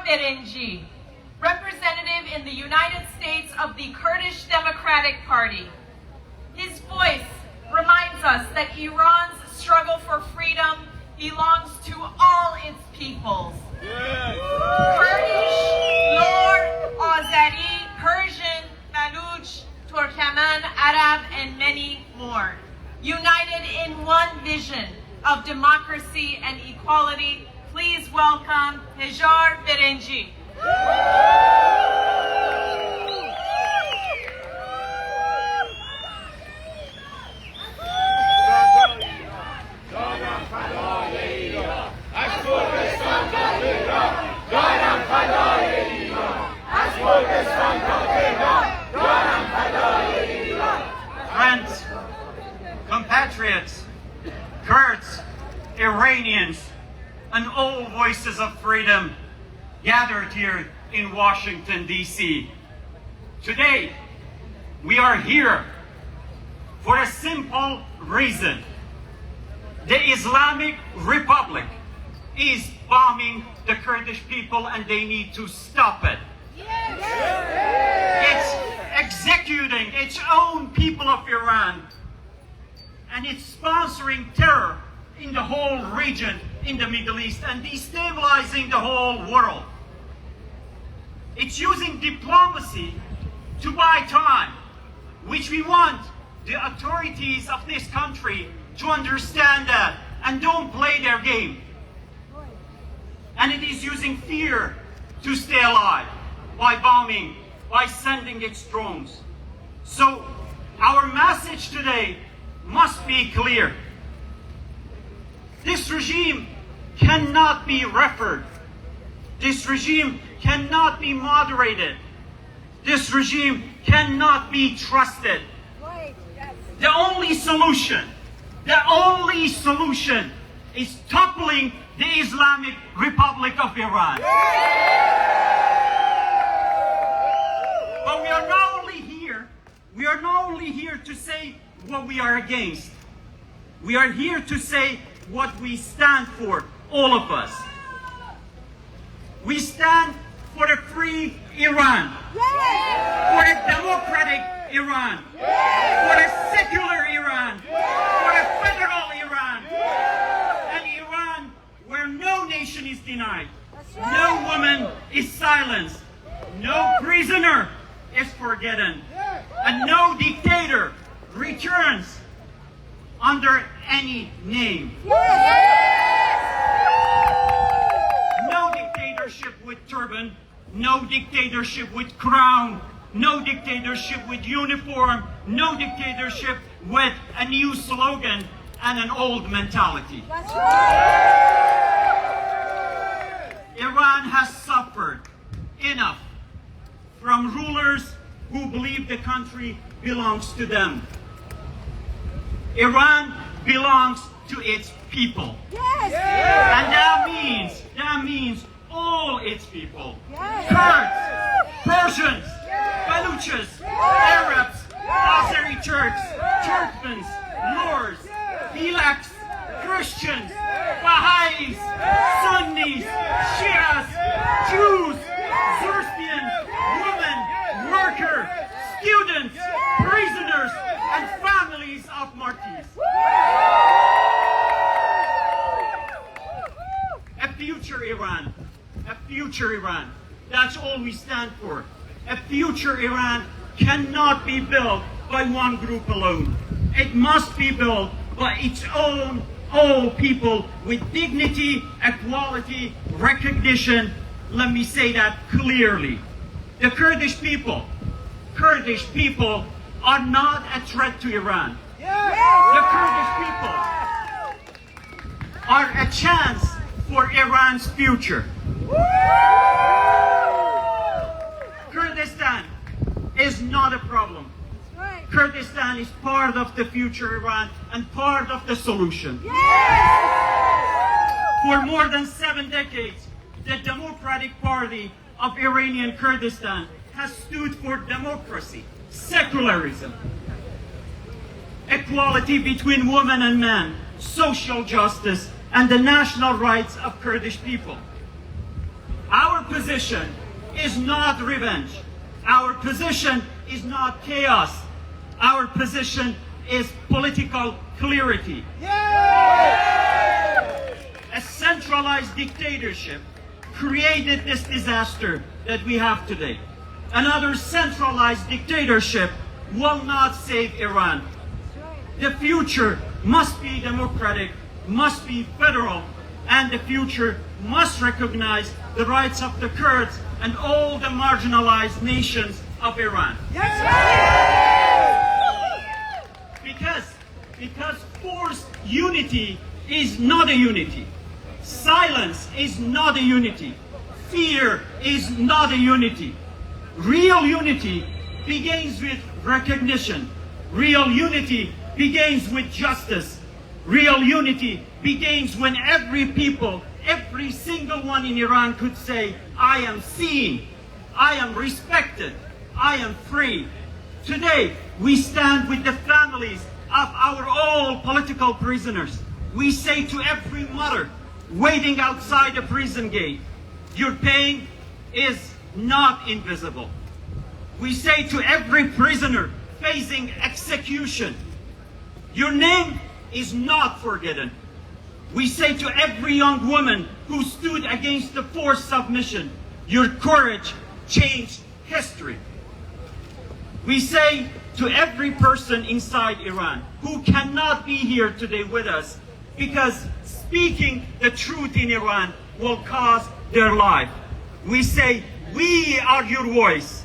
Firinci, representative in the United States of the Kurdish Democratic Party. His voice reminds us that Iran's struggle for freedom belongs to all its peoples. Kurdish, Lor, Azeri, Persian, Baluch, Turkmen, Arab, and many more, united in one vision of democracy and equality. Please welcome Hejar Firinci. Friends, compatriots, Kurds, Iranians, and all voices of freedom gathered here in Washington, D.C. Today, we are here for a simple reason. The Islamic Republic is bombing the Kurdish people and they need to stop it. It's executing its own people of Iran and it's sponsoring terror in the whole region in the Middle East and destabilizing the whole world. It's using diplomacy to buy time, which we want the authorities of this country to understand that and don't play their game. And it is using fear to stay alive by bombing, by sending its drones. So our message today must be clear. This regime cannot be referred. This regime cannot be moderated. This regime cannot be trusted. The only solution is toppling the Islamic Republic of Iran. But we are not only here to say what we are against. We are here to say what we stand for, all of us. We stand for a free Iran, for a democratic Iran, for a secular Iran, for a federal Iran, an Iran where no nation is denied, no woman is silenced, no prisoner is forgotten, and no dictator returns under any name. No dictatorship with turban, no dictatorship with crown, no dictatorship with uniform, no dictatorship with a new slogan and an old mentality. Iran has suffered enough from rulers who believe the country belongs to them. Iran belongs to its people. Yes. And that means all its people. Kurds, Persians, Baluches, Arabs, Azeri Turks, Turkmens, Lurs, Ilaks, Christians, Baha'is, Sunnis, Shias, Jews, Zoroastrians, women, workers, students, prisoners, and families of martyrs. A future Iran. A future Iran. That's all we stand for. A future Iran cannot be built by one group alone. It must be built by its own, all people with dignity, equality, recognition. Let me say that clearly. The Kurdish people are not a threat to Iran. The Kurdish people are a chance for Iran's future. Kurdistan is not a problem. Kurdistan is part of the future Iran and part of the solution. For more than 7 decades, the Democratic Party of Iranian Kurdistan has stood for democracy, secularism, equality between women and men, social justice, and the national rights of Kurdish people. Our position is not revenge. Our position is not chaos. Our position is political clarity. A centralized dictatorship created this disaster that we have today. Another centralized dictatorship will not save Iran. The future must be democratic, must be federal, and the future must recognize the rights of the Kurds and all the marginalized nations of Iran. Because forced unity is not a unity. Silence is not a unity. Fear is not a unity. Real unity begins with recognition. Real unity begins with justice. Real unity begins when every people, every single one in Iran could say, I am seen, I am respected, I am free. Today, we stand with the families of our all political prisoners. We say to every mother waiting outside a prison gate, your pain is not invisible. We say to every prisoner facing execution, your name is not forgotten. We say to every young woman who stood against the forced submission, your courage changed history. We say to every person inside Iran who cannot be here today with us because speaking the truth in Iran will cost their life. We say, we are your voice.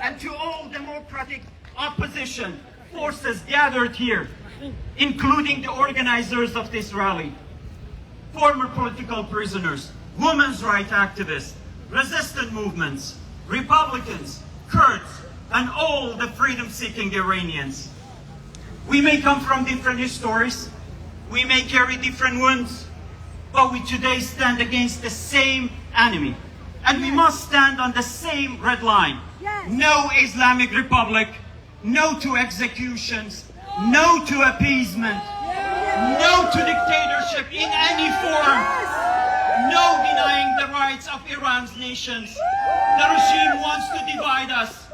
And to all democratic opposition forces gathered here, including the organizers of this rally, former political prisoners, women's rights activists, resistance movements, Republicans, Kurds, and all the freedom-seeking Iranians. We may come from different histories, we may carry different wounds, but we today stand against the same enemy. And we must stand on the same red line. No Islamic Republic, no to executions, no to appeasement, no to dictatorship in any form, no denying the rights of Iran's nations. The regime wants to divide us.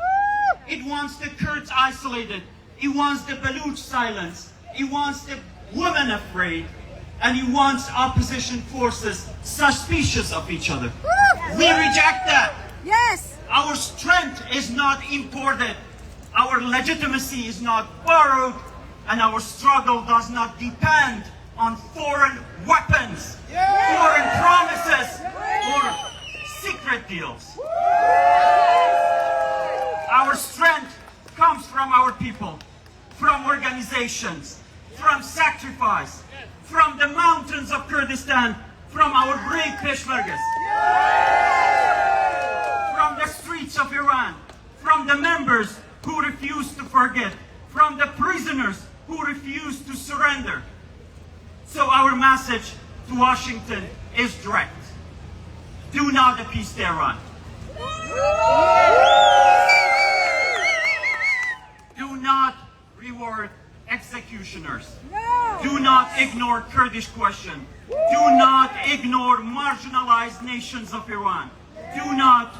It wants the Kurds isolated. It wants the Baluch silenced. It wants the women afraid. And it wants opposition forces suspicious of each other. We reject that. Yes. Our strength is not imported. Our legitimacy is not borrowed. And our struggle does not depend on foreign weapons, foreign promises, or secret deals. Our strength comes from our people, from organizations, from sacrifice, from the mountains of Kurdistan, from our brave Peshmergas, from the streets of Iran, from the members who refuse to forget, from the prisoners who refuse to surrender. So our message to Washington is direct. Do not appease Tehran. Do not reward executioners. Do not ignore Kurdish question. Do not ignore marginalized nations of Iran. Do not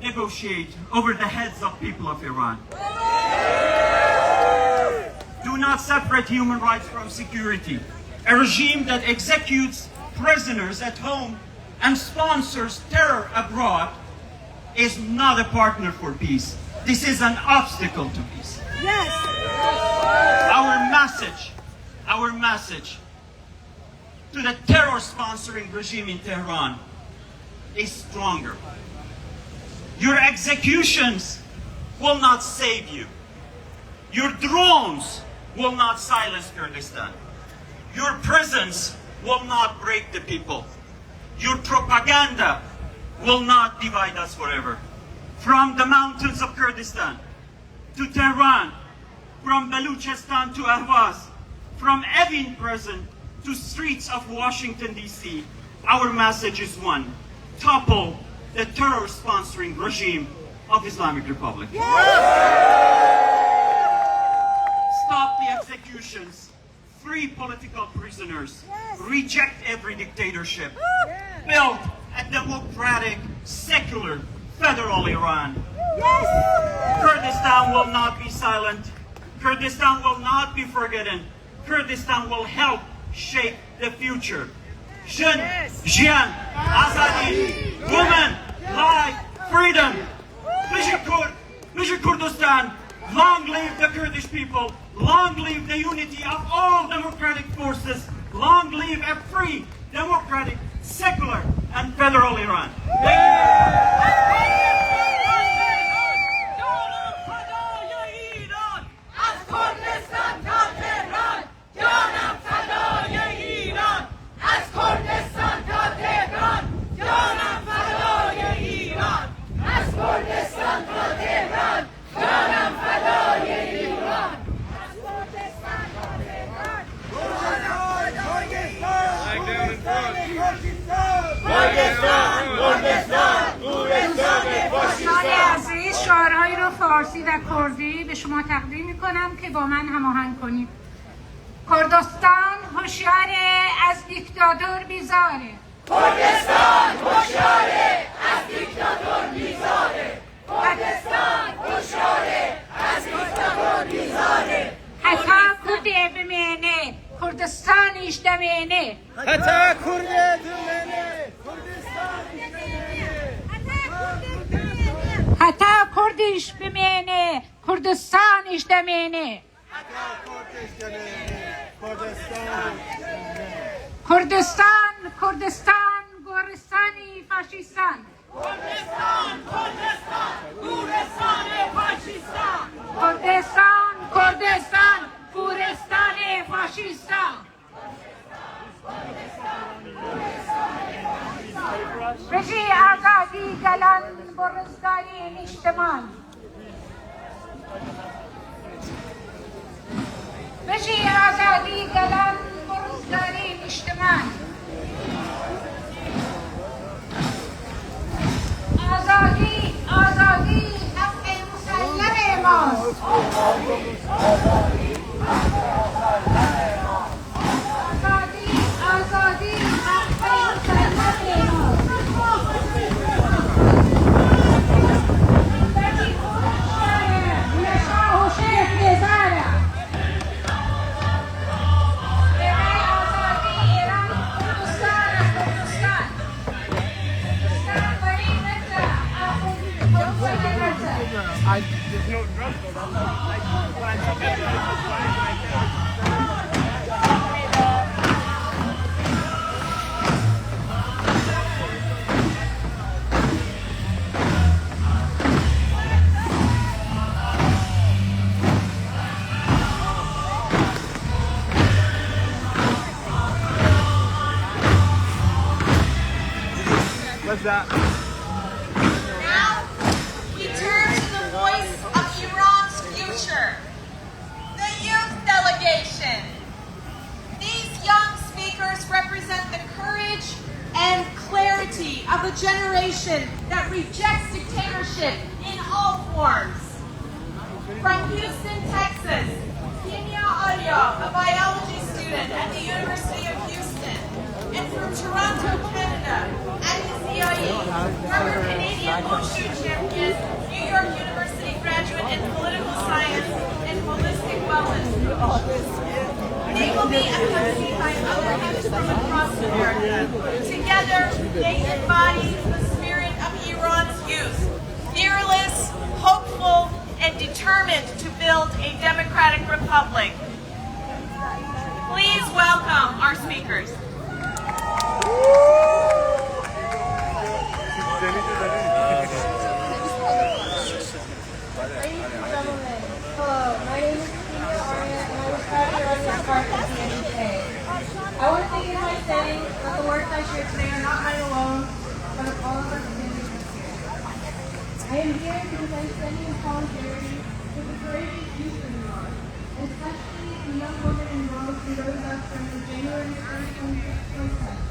negotiate over the heads of people of Iran. Do not separate human rights from security. A regime that executes prisoners at home and sponsors terror abroad is not a partner for peace. This is an obstacle to peace. Yes. Our message to the terror-sponsoring regime in Tehran is stronger. Your executions will not save you. Your drones will not silence Kurdistan. Your prisons will not break the people. Your propaganda will not divide us forever. From the mountains of Kurdistan to Tehran, from Baluchistan to Ahvaz, from Evin prison to streets of Washington, D.C., our message is one: topple the terror-sponsoring regime of Islamic Republic. Stop the executions, free political prisoners, reject every dictatorship, build a democratic, secular, federal Iran. Kurdistan will not be silent. Kurdistan will not be forgotten. Kurdistan will help shape the future. Jin, Jian, Azadi, women, life, freedom. Vijay Kurdistan, long live the Kurdish people. Long live the unity of all democratic forces. Long live a free, democratic, secular, and federal Iran. عزیز شعارهایی رو فارسی و کردی به شما تقدیم میکنم که با من هماهنگ کنید. کردستان هوشیاره، از دیکتاتور بیزاره. کردستان هوشیاره، از دیکتاتور بیزاره. کردستان هوشیاره، از دیکتاتور بیزاره. حتی کرد بمینه، کردستانیش دمینه. حتی کرد بمینه، کردستانیش دمینه. حتی کردیش بمینه، کردستانیش دمینه. کردستان، کردستان، گورستانی فاشیستان. کردستان، کردستان، گورستان فاشیستان. کردستان، کردستان، گورستان فاشیستان. بجی آزادی گلان برزگاری نیشتمان. بجی آزادی گلان برزگاری نیشتمان. آزادی، آزادی حق مسلم ماست. آزادی، آزادی حق مسلم ماست. There's no drugs going What's that? Now, we turn to the voice of Iran's future, the youth delegation. These young speakers represent the courage and clarity of a generation that rejects dictatorship in all forms. From Houston, Texas, Kenya Audio, a biology student at the University of Houston, and from Toronto, Canada, former Canadian Wushu champion, New York University graduate in political science and holistic wellness. They will be accompanied by other youth from across America. Together, they embody the spirit of Iran's youth, fearless, hopeful, and determined to build a democratic republic. Please welcome our speakers. Hello, my name is Kenya Arya, and I was proud to run this part of the NDK. I want to begin by saying that the words I share today are not mine alone, but of all of our communities here. I am here because I am standing in solidarity with the courageous youth in Iran, especially the young women and girls who rose up during the January 2026 protest,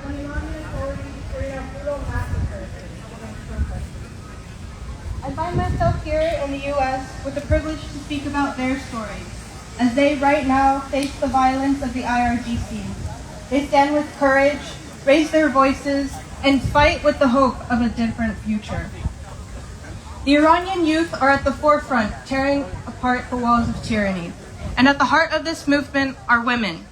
when Iranian authorities carried out brutal massacres against protesters. I find myself here in the U.S. with the privilege to speak about their stories, as they right now face the violence of the IRGC. They stand with courage, raise their voices, and fight with the hope of a different future. The Iranian youth are at the forefront, tearing apart the walls of tyranny. And at the heart of this movement are women.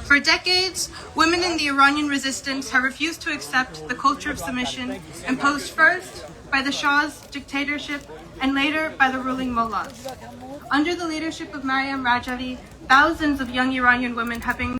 For decades, women in the Iranian resistance have refused to accept the culture of submission imposed first by the Shah's dictatorship and later by the ruling mullahs. Under the leadership of Maryam Rajavi, thousands of young Iranian women have been